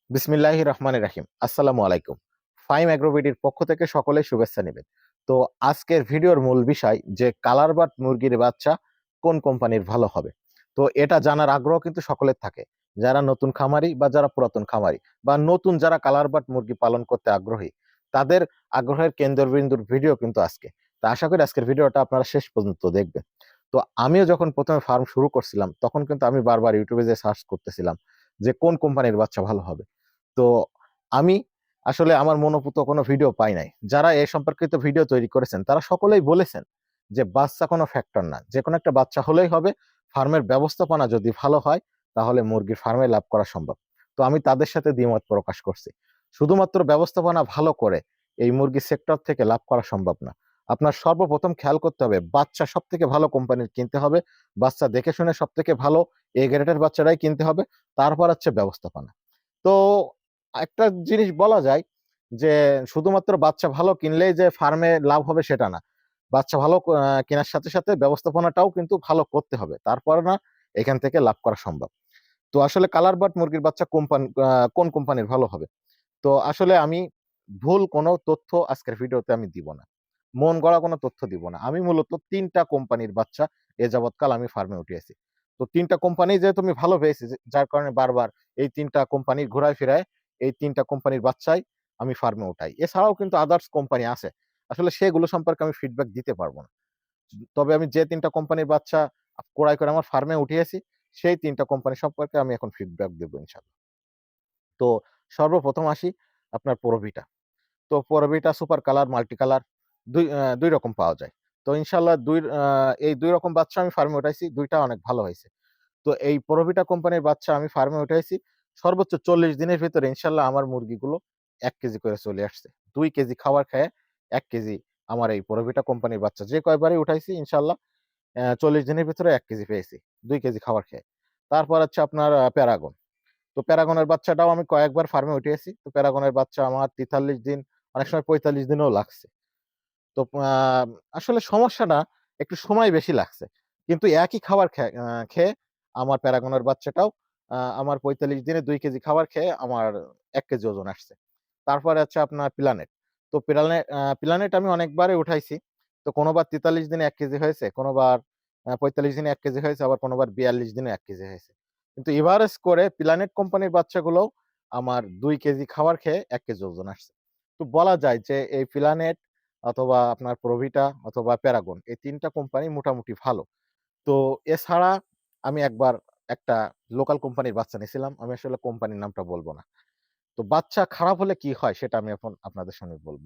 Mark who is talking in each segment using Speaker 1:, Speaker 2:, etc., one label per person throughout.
Speaker 1: বিসমিল্লাহির রহমানির রাহিম। আসসালামু আলাইকুম। ফাইম অ্যাগ্রোবিডির পক্ষ থেকে সকলে শুভেচ্ছা নেবেন। তো আজকের ভিডিওর মূল বিষয় যে কালার বার্ড মুরগির বাচ্চা কোন কোম্পানির ভালো হবে। তো এটা জানার আগ্রহ কিন্তু সকলের থাকে। যারা নতুন খামারি বা যারা পুরাতন খামারি বা নতুন যারা কালার বার্ড মুরগি পালন করতে আগ্রহী, তাদের আগ্রহের কেন্দ্রবিন্দুর ভিডিও কিন্তু আজকে। তো আশা করি আজকের ভিডিওটা আপনারা শেষ পর্যন্ত দেখবেন। তো আমিও যখন ১ম এ ফার্ম শুরু করছিলাম, তখন কিন্তু আমি বারবার YouTube এ যেয়ে সার্চ করতেছিলাম যে কোন কোম্পানির বাচ্চা ভালো হবে। তো আমি আসলে আমার মনোপুত কোনো ভিডিও পাই নাই। যারা এ সম্পর্কিত ভিডিও তৈরি করেছেন তারা সকলেই বলেছেন যে বাচ্চা কোনো ফ্যাক্টর না। যেকোনো একটা বাচ্চা হলেই হবে। ফার্মের ব্যবস্থাপনা যদি ভালো হয় তাহলে মুরগির ফার্মে লাভ করা সম্ভব। তো আমি তাদের সাথে দ্বিমত প্রকাশ করছি। শুধুমাত্র ব্যবস্থাপনা ভালো করে এই মুরগি সেক্টর থেকে লাভ করা সম্ভব না। আপনার সর্বপ্রথম খেয়াল করতে হবে বাচ্চা সবথেকে ভালো কোম্পানির কিনতে হবে। বাচ্চা দেখে শুনে সবথেকে ভালো এ গ্রেডের বাচ্চাটাই কিনতে হবে। তারপর হচ্ছে ব্যবস্থাপনা। তো একটা জিনিস বলা যায় যে, শুধুমাত্র বাচ্চা ভালো কিনলেই যে ফার্মে লাভ হবে সেটা না। বাচ্চা ভালো কেনার সাথে, সাথে ব্যবস্থাপনাটাও কিন্তু ভালো করতে হবে। তারপর না এখান থেকে লাভ করা সম্ভব। তো আসলে কালার বার্ড মুরগির বাচ্চা কোন কোম্পানির ভালো হবে? তো আসলে আমি ভুল কোনো তথ্য আজকের ভিডিওতে আমি দিব না। মন গড়া কোনো তথ্য দিব না। আমি মূলত ৩ টা কোম্পানির বাচ্চা এ যাবৎকাল আমি ফার্মে উঠিয়েছি। তো ৩ টা কোম্পানি যেহেতু আমি ভালো পেয়েছি যার কারণে বারবার এই ৩ টা কোম্পানি ঘুরায় ফিরায় এই ৩ টা কোম্পানির বাচ্চাই আমি ফার্মে উঠাই। এছাড়াও কিন্তু আদার্স কোম্পানি আছে। আসলে সেগুলো সম্পর্কে আমি ফিডব্যাক দিতে পারব না। তবে আমি যে ৩ টা কোম্পানির বাচ্চা ক্রয় করে আমার ফার্মে উঠিয়েছি, সেই ৩ টা কোম্পানি সম্পর্কে আমি এখন ফিডব্যাক দেব ইনশাআল্লাহ। তো সর্বপ্রথম আসি আপনার পোরোভিটা। তো পোরোভিটা সুপার কালার, মাল্টি কালার ২ রকম পাওয়া যায়। তো ইনশাআল্লাহ এই ২ রকম বাচ্চা আমি ফার্মে উঠাইছি। ২ টা অনেক ভালো হইছে। তো এই পোরোভিটা কোম্পানির বাচ্চা আমি ফার্মে উঠাইছি। সর্বোচ্চ ৪০ দিনের ভেতরে ইনশাআল্লাহ আমার মুরগিগুলো ১ কেজি করে চলে আসছে। ২ কেজি খাবার খায় ১ কেজি আমার এই পোরোভিটা কোম্পানির বাচ্চা। যে কয়বারই উঠাইছি ইনশাআল্লাহ ৪০ দিনের ভেতরে ১ কেজি পেয়েছি। ২ কেজি খাবার খেয়ে। তারপর হচ্ছে আপনার প্যারাগন। তো প্যারাগনের বাচ্চাটাও আমি কয়েকবার ফার্মে উঠিয়েছি। তো প্যারাগনের বাচ্চা আমার ৪৩ দিন, অনেক সময় ৪৫ দিনও লাগছে। তো আসলে সমস্যাটা একটু সময় বেশি লাগছে। কিন্তু একই খাবার খেয়ে আমার প্যারাগনের বাচ্চাটাও আমার ৪৫ দিনে ২ কেজি খাবার খেয়ে আমার ১ কেজি ওজন আসছে। তারপরে হচ্ছে আপনার প্লানেট। তো প্লানেট আমি অনেকবারই উঠাইছি। তো কোনোবার ৪৩ দিনে ১ কেজি হয়েছে, কোনোবার ৪৫ দিনে ১ কেজি হয়েছে, আবার কোনোবার ৪২ দিনে ১ কেজি হয়েছে। কিন্তু এভারেজ করে প্লানেট কোম্পানির বাচ্চাগুলোও আমার ২ কেজি খাবার খেয়ে ১ কেজি ওজন আসছে। তো বলা যায় যে এই প্লানেট অথবা আপনার প্রভিটা অথবা প্যারাগন এই ৩ টা কোম্পানি মোটামুটি ভালো। তো এছাড়া আমি একবার একটা লোকাল কোম্পানির বাচ্চা নিছিলাম। আমি আসলে কোম্পানির নামটা বলব না। তো বাচ্চা খারাপ হলে কি হয় সেটা আমি এখন আপনাদের সামনে বলব।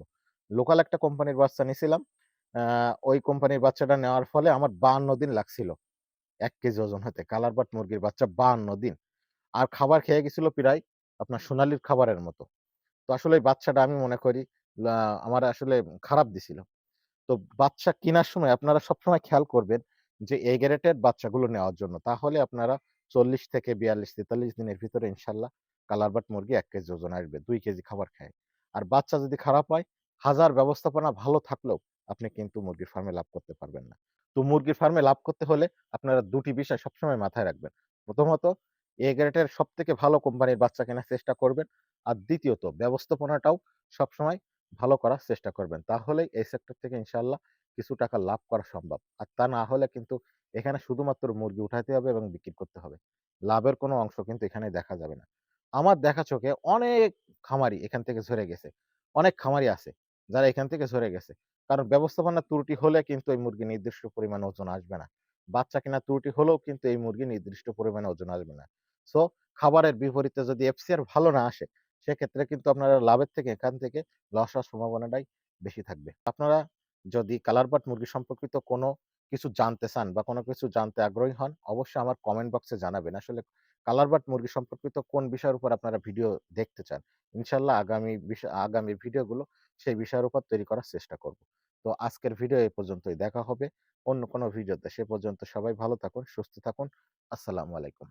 Speaker 1: লোকাল একটা কোম্পানির বাচ্চা নিছিলাম। আ ওই কোম্পানির বাচ্চাটা নেওয়ার ফলে আমার ৫২ দিন লাগছিল ১ কেজি ওজন হতে। কালার বাট মুরগির বাচ্চা ৫২ দিন। আর খাবার খেয়ে গেছিল প্রায় আপনার সোনালির খাবারের মতো। তো আসলে এই বাচ্চাটা আমি মনে করি লা আমার আসলে খারাপ দিছিল। তো বাচ্চা কিনার সময় আপনারা সবসময় খেয়াল করবেন যে এ গ্রেডের বাচ্চাগুলো নেওয়ার জন্য। তাহলে আপনারা ৪০ থেকে ৪২-৪৩ দিনের ভিতরে ইনশাআল্লাহ কালার বাট মুরগি ১ কেজি ওজন আসবে। ২ কেজি খাবার খায়। আর বাচ্চা যদি খারাপ হয়, হাজার ব্যবস্থাপনা ভালো থাকলেও আপনি কিন্তু মুরগির ফার্মে লাভ করতে পারবেন না। তো মুরগির ফার্মে লাভ করতে হলে আপনারা ২ টি বিষয় সবসময় মাথায় রাখবেন। প্রথমত এ গ্রেডের সবথেকে ভালো কোম্পানির বাচ্চা কেনার চেষ্টা করবেন। আর দ্বিতীয়ত ব্যবস্থাপনাটাও সবসময় ভালো করার চেষ্টা করবেন। তাহলেই এই সেক্টর থেকে ইনশাআল্লাহ কিছু টাকা লাভ করা সম্ভব। আর তা না হলে কিন্তু এখানে শুধুমাত্র মুরগি উঠাইতে হবে এবং বিক্রি করতে হবে। লাভের কোনো অংশ কিন্তু এখানে দেখা যাবে না। আমার দেখা চোখে অনেক খামারি এখান থেকে ঝরে গেছে। অনেক খামারি আছে যারা এখান থেকে ঝরে গেছে। কারণ ব্যবস্থাপনার ত্রুটি হলে কিন্তু এই মুরগি নির্দিষ্ট পরিমাণে ওজন আসবে না। বাচ্চা কেনার ত্রুটি হলেও কিন্তু এই মুরগি নির্দিষ্ট পরিমাণে ওজন আসবে না। সো খাবারের বিপরীতে যদি এফসিআর ভালো না আসে সেক্ষেত্রে কিন্তু আপনারা লাভের থেকে এখান থেকে লস হওয়ার সম্ভাবনাটাই বেশি থাকবে। আপনারা যদি কালার বাট মুরগি সম্পর্কিত কোনো কিছু জানতে চান বা কোনো কিছু জানতে আগ্রহী হন, অবশ্যই আমার কমেন্ট বক্সে জানাবেন। আসলে কালার বাট মুরগি সম্পর্কিত কোন বিষয়ের উপর আপনারা ভিডিও দেখতে চান। ইনশাআল্লাহ আগামী ভিডিওগুলো সেই বিষয়ের উপর তৈরি করার চেষ্টা করব। তো আজকের ভিডিও এ পর্যন্তই। দেখা হবে অন্য কোনো ভিডিওতে। সে পর্যন্ত সবাই ভালো থাকুন, সুস্থ থাকুন। আসসালামু আলাইকুম।